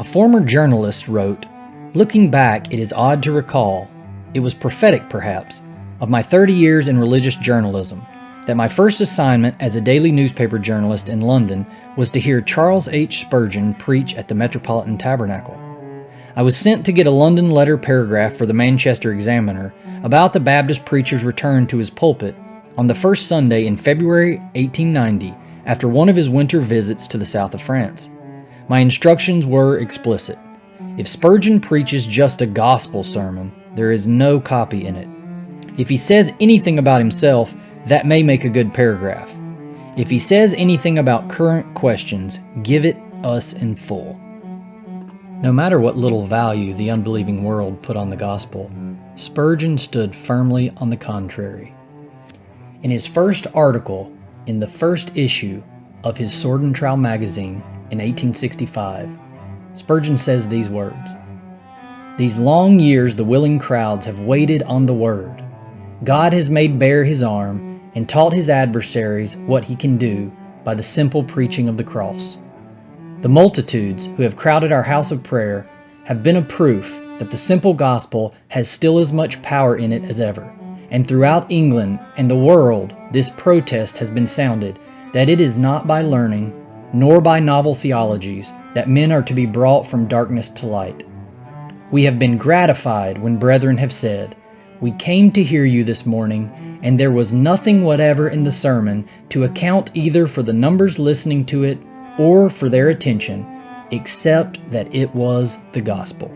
A former journalist wrote, "Looking back, it is odd to recall, it was prophetic perhaps, of my 30 years in religious journalism, that my first assignment as a daily newspaper journalist in London was to hear Charles H. Spurgeon preach at the Metropolitan Tabernacle. I was sent to get a London letter paragraph for the Manchester Examiner about the Baptist preacher's return to his pulpit on the first Sunday in February 1890 after one of his winter visits to the south of France. My instructions were explicit. If Spurgeon preaches just a gospel sermon, there is no copy in it. If he says anything about himself, that may make a good paragraph. If he says anything about current questions, give it us in full." No matter what little value the unbelieving world put on the gospel, Spurgeon stood firmly on the contrary. In his first article in the first issue of his Sword and Trowel magazine in 1865, Spurgeon says these words, "These long years the willing crowds have waited on the word. God has made bare his arm and taught his adversaries what he can do by the simple preaching of the cross. The multitudes who have crowded our house of prayer have been a proof that the simple gospel has still as much power in it as ever, and throughout England and the world this protest has been sounded that it is not by learning nor by novel theologies that men are to be brought from darkness to light. We have been gratified when brethren have said, 'We came to hear you this morning, and there was nothing whatever in the sermon to account either for the numbers listening to it or for their attention, except that it was the gospel.'"